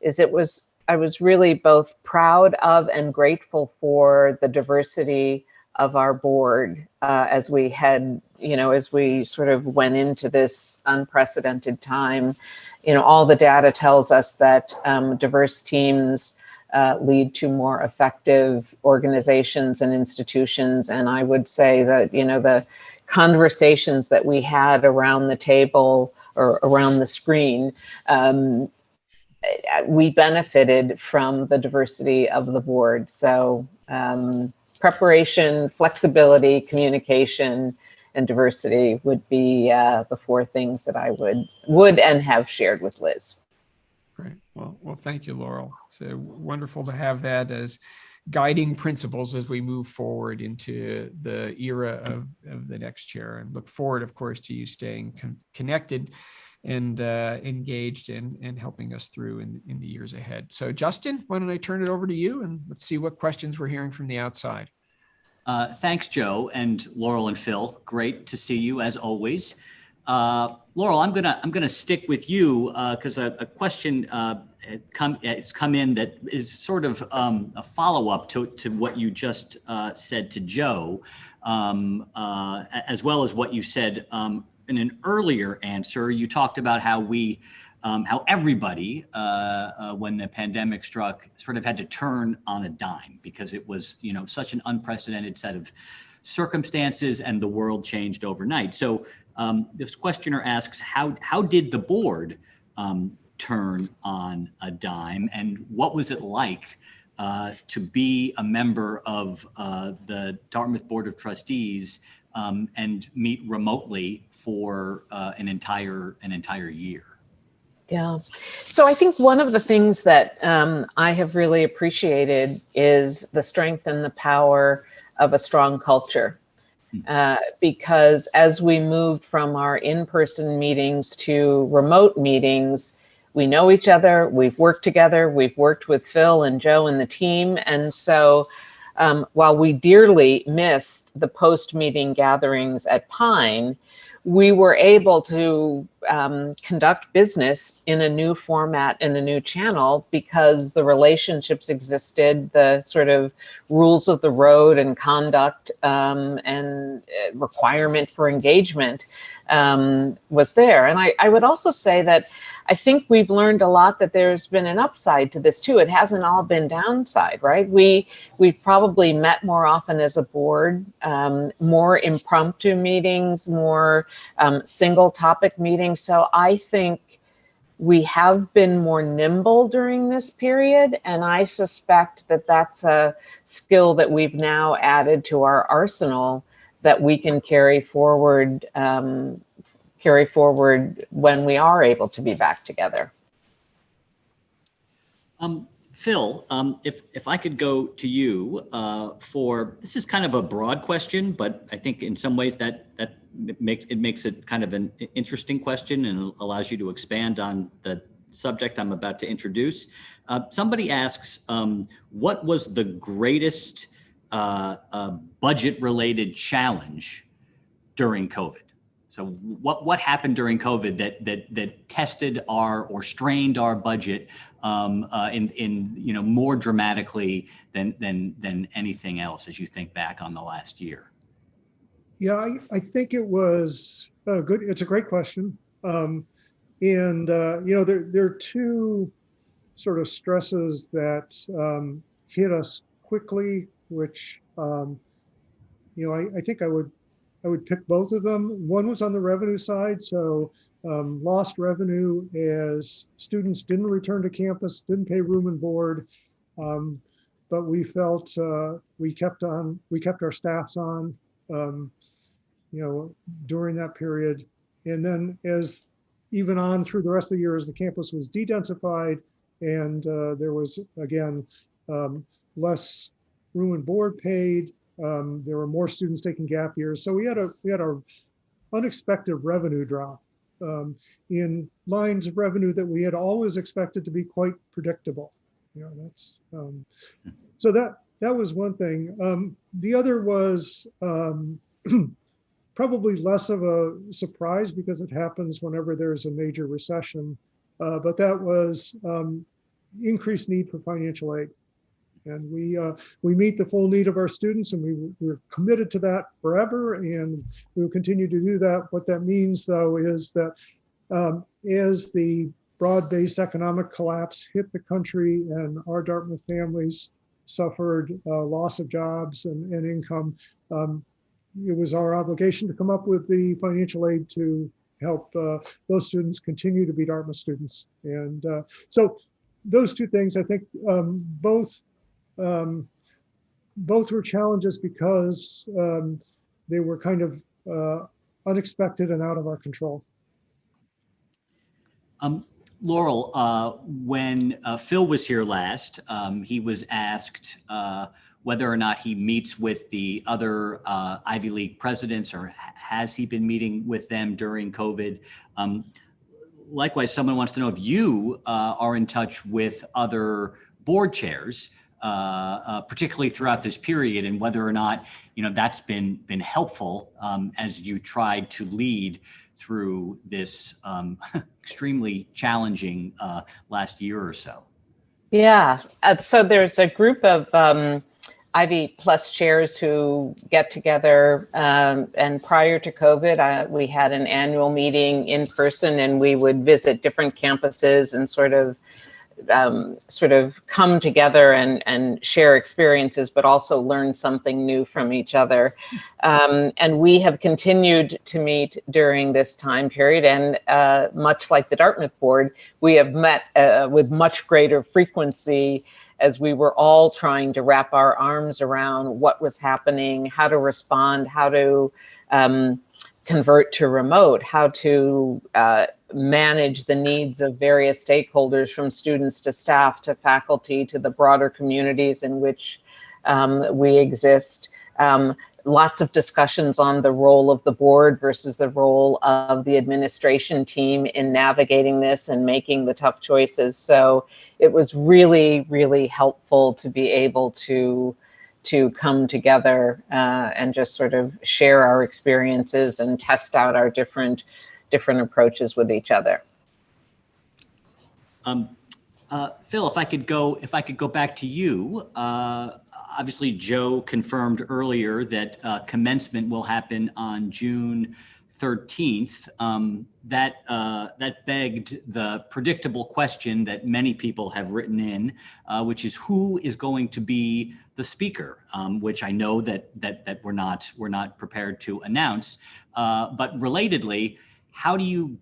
is I was really both proud of and grateful for the diversity of our board as we had, you know, as we sort of went into this unprecedented time. You know, all the data tells us that diverse teams lead to more effective organizations and institutions. And I would say that, you know, the conversations that we had around the table or around the screen, we benefited from the diversity of the board. So preparation, flexibility, communication, and diversity would be the four things that I would and have shared with Liz. Great. Well, thank you, Laurel. It's wonderful to have that as guiding principles as we move forward into the era of the next chair, and look forward, of course, to you staying connected and engaged and helping us through in the years ahead. So Justin, why don't I turn it over to you, and let's see what questions we're hearing from the outside. Thanks, Joe and Laurel and Phil. Great to see you as always. Laurel, I'm gonna stick with you because a question has come in that is sort of a follow-up to what you just said to Joe, as well as what you said in an earlier answer. You talked about how how everybody, when the pandemic struck, sort of had to turn on a dime because it was, you know, such an unprecedented set of circumstances, and the world changed overnight. So this questioner asks, how did the board turn on a dime, and what was it like to be a member of the Dartmouth Board of Trustees and meet remotely for an entire year? Yeah. So I think one of the things that I have really appreciated is the strength and the power of a strong culture. Because as we moved from our in-person meetings to remote meetings, we know each other, we've worked together, we've worked with Phil and Joe and the team. And so while we dearly missed the post-meeting gatherings at Pine, we were able to conduct business in a new format, in a new channel, because the relationships existed, the sort of rules of the road and conduct and requirement for engagement was there. And I would also say that I think we've learned a lot, that there's been an upside to this too. It hasn't all been downside, right? We've probably met more often as a board, more impromptu meetings, more single topic meetings. So I think we have been more nimble during this period. And I suspect that that's a skill that we've now added to our arsenal that we can carry forward when we are able to be back together. Phil, if I could go to you for, this is kind of a broad question, but I think in some ways that makes it kind of an interesting question and allows you to expand on the subject I'm about to introduce. Somebody asks, what was the greatest budget-related challenge during COVID? So what happened during COVID that tested or strained our budget in more dramatically than anything else as you think back on the last year? Yeah, I think it was good. It's a great question. There are two sort of stresses that hit us quickly, which I think I would pick both of them. One was on the revenue side, so lost revenue as students didn't return to campus, didn't pay room and board, but we felt we kept our staffs on, during that period, and then as even on through the rest of the year as the campus was de-densified and there was again less room and board paid. There were more students taking gap years, so we had a unexpected revenue drop in lines of revenue that we had always expected to be quite predictable. That's so that was one thing. The other was probably less of a surprise because it happens whenever there's a major recession, but that was increased need for financial aid. And we meet the full need of our students, and we're committed to that forever, and we will continue to do that. What that means, though, is that as the broad-based economic collapse hit the country and our Dartmouth families suffered loss of jobs and income, it was our obligation to come up with the financial aid to help those students continue to be Dartmouth students. And so those two things, I think, both were challenges because they were kind of unexpected and out of our control. Laurel, when Phil was here last, he was asked whether or not he meets with the other Ivy League presidents, or has he been meeting with them during COVID? Likewise, someone wants to know if you are in touch with other board chairs, particularly throughout this period, and whether or not that's been helpful as you tried to lead through this extremely challenging last year or so. Yeah, so there's a group of Ivy Plus chairs who get together, and prior to COVID, we had an annual meeting in person, and we would visit different campuses and sort of come together and share experiences, but also learn something new from each other. And we have continued to meet during this time period, and much like the Dartmouth board, we have met with much greater frequency as we were all trying to wrap our arms around what was happening, how to respond, how to convert to remote, how to manage the needs of various stakeholders, from students to staff to faculty to the broader communities in which we exist. Lots of discussions on the role of the board versus the role of the administration team in navigating this and making the tough choices. So it was really, really helpful to be able to come together and just sort of share our experiences and test out our different approaches with each other. Phil, if I could go back to you. Obviously, Joe confirmed earlier that commencement will happen on June 13th. That begged the predictable question that many people have written in, which is who is going to be the speaker, which I know that we're not prepared to announce. But relatedly, how do you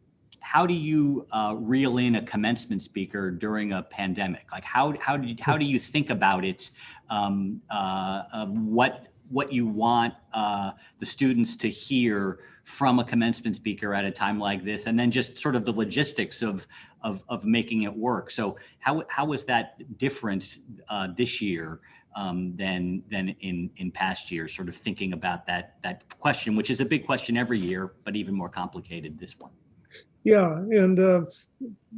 reel in a commencement speaker during a pandemic? Like how do you think about it? What you want the students to hear from a commencement speaker at a time like this, and then just sort of the logistics of making it work. So how was that different this year than in past years? Sort of thinking about that question, which is a big question every year, but even more complicated this one. Yeah, and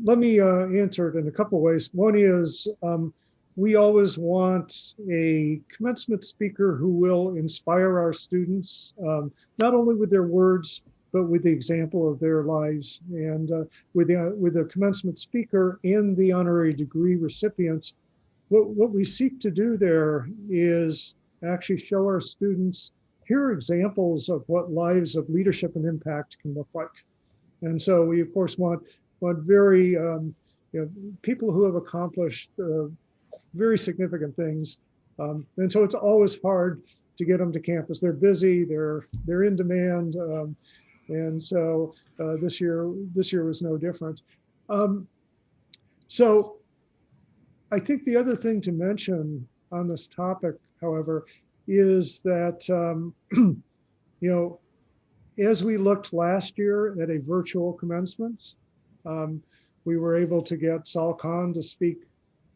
let me answer it in a couple of ways. One is we always want a commencement speaker who will inspire our students, not only with their words, but with the example of their lives. And with the commencement speaker and the honorary degree recipients, what we seek to do there is actually show our students, here are examples of what lives of leadership and impact can look like. And so we, of course, want very, people who have accomplished very significant things. And so it's always hard to get them to campus. They're busy, they're in demand. And so this year was no different. So I think the other thing to mention on this topic, however, is that, as we looked last year at a virtual commencement, we were able to get Sal Khan to speak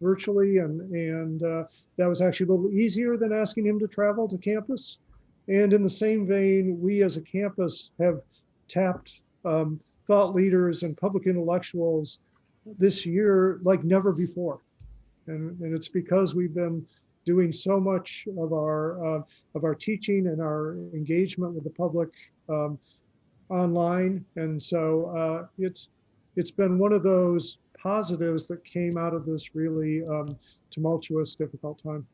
virtually, and that was actually a little easier than asking him to travel to campus. And in the same vein, we as a campus have tapped thought leaders and public intellectuals this year like never before. And it's because we've been doing so much of our teaching and our engagement with the public online. And so it's been one of those positives that came out of this really tumultuous, difficult time.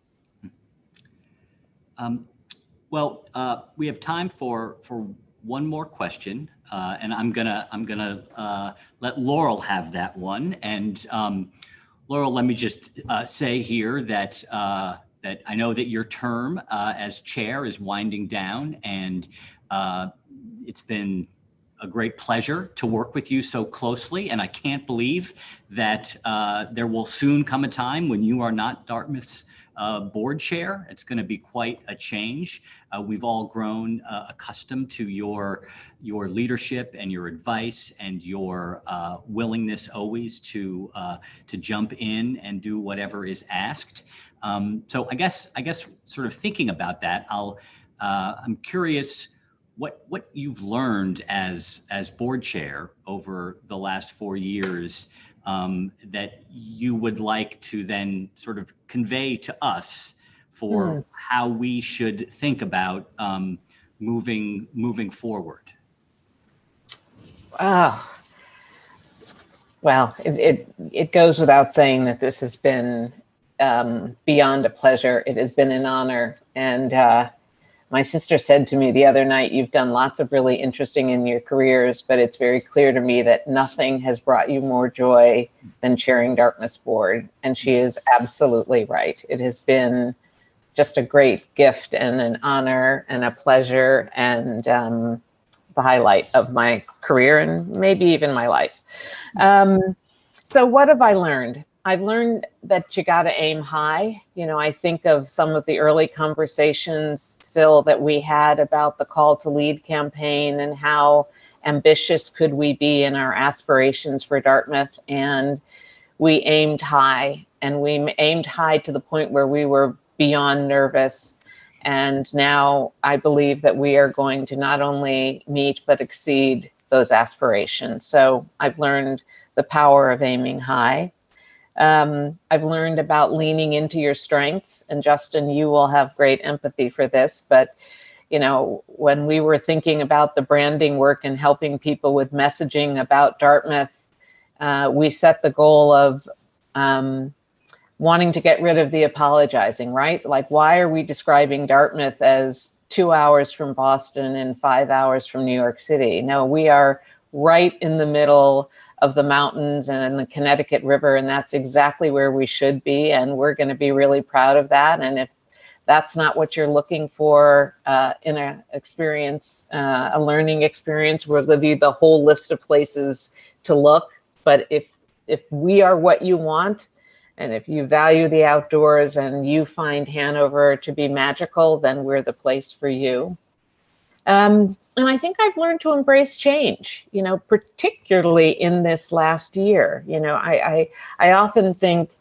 We have time for one more question, and I'm gonna let Laurel have that one. And Laurel, let me just say here that that I know that your term as chair is winding down, and it's been a great pleasure to work with you so closely. And I can't believe that there will soon come a time when you are not Dartmouth's board chair. It's going to be quite a change. We've all grown accustomed to your leadership and your advice and your willingness always to jump in and do whatever is asked. So I guess sort of thinking about that, I'm curious what you've learned as board chair over the last 4 years that you would like to then sort of convey to us for how we should think about moving forward. Well, it goes without saying that this has been beyond a pleasure. It has been an honor. And my sister said to me the other night, you've done lots of really interesting in your careers, but it's very clear to me that nothing has brought you more joy than chairing Dartmouth's board. And she is absolutely right. It has been just a great gift and an honor and a pleasure and the highlight of my career and maybe even my life. So what have I learned? I've learned that you got to aim high. You know, I think of some of the early conversations, Phil, that we had about the Call to Lead campaign and how ambitious could we be in our aspirations for Dartmouth. And we aimed high, and we aimed high to the point where we were beyond nervous. And now I believe that we are going to not only meet, but exceed those aspirations. So I've learned the power of aiming high. I've learned about leaning into your strengths, and Justin, you will have great empathy for this, but you know, when we were thinking about the branding work and helping people with messaging about Dartmouth, we set the goal of wanting to get rid of the apologizing, right? Like, why are we describing Dartmouth as 2 hours from Boston and 5 hours from New York City? No, we are right in the middle of the mountains and the Connecticut River, and that's exactly where we should be, and we're going to be really proud of that. And if that's not what you're looking for in a experience, a learning experience, we'll give you the whole list of places to look. But if we are what you want, and if you value the outdoors and you find Hanover to be magical, then we're the place for you. And I think I've learned to embrace change, you know, particularly in this last year. You know, I often think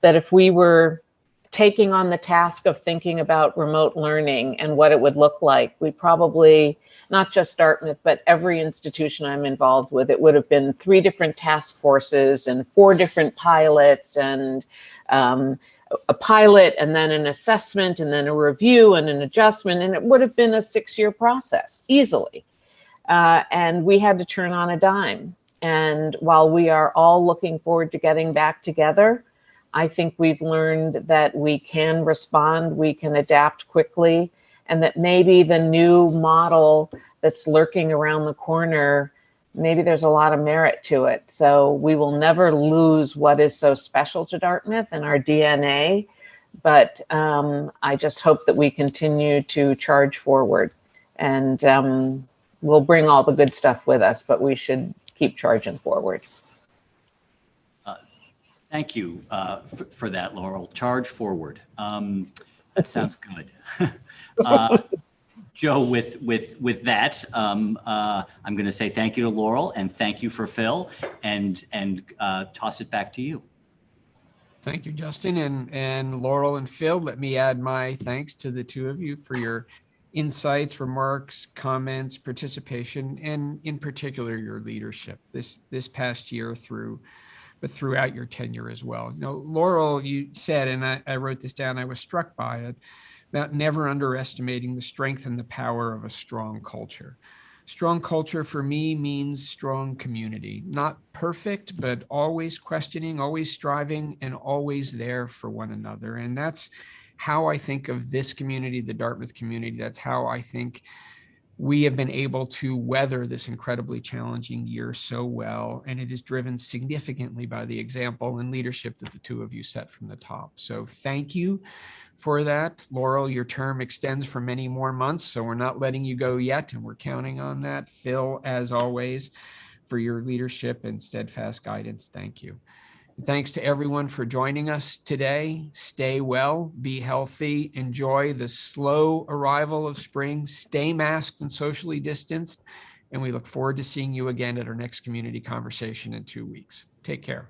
that if we were taking on the task of thinking about remote learning and what it would look like, we probably, not just Dartmouth, but every institution I'm involved with, it would have been 3 different task forces and 4 different pilots and a pilot and then an assessment and then a review and an adjustment, and it would have been a 6-year process easily. and we had to turn on a dime. And while we are all looking forward to getting back together, I think we've learned that we can respond, we can adapt quickly, and that maybe the new model that's lurking around the corner, maybe there's a lot of merit to it. So we will never lose what is so special to Dartmouth and our DNA, but I just hope that we continue to charge forward, and we'll bring all the good stuff with us, but we should keep charging forward. Thank you for that, Laurel. Charge forward. That sounds good. Joe, with that, I'm going to say thank you to Laurel and thank you for Phil, and toss it back to you. Thank you, Justin, and Laurel and Phil. Let me add my thanks to the two of you for your insights, remarks, comments, participation, and in particular your leadership this past year but throughout your tenure as well. You know, Laurel, you said, and I wrote this down, I was struck by it, about never underestimating the strength and the power of a strong culture. Strong culture for me means strong community, not perfect, but always questioning, always striving, and always there for one another. And that's how I think of this community, the Dartmouth community. That's how I think we have been able to weather this incredibly challenging year so well. And it is driven significantly by the example and leadership that the two of you set from the top. So thank you for that. Laurel, your term extends for many more months, so we're not letting you go yet, and we're counting on that. Phil, as always, for your leadership and steadfast guidance, thank you. And thanks to everyone for joining us today. Stay well, be healthy, enjoy the slow arrival of spring, stay masked and socially distanced, and we look forward to seeing you again at our next community conversation in 2 weeks. Take care.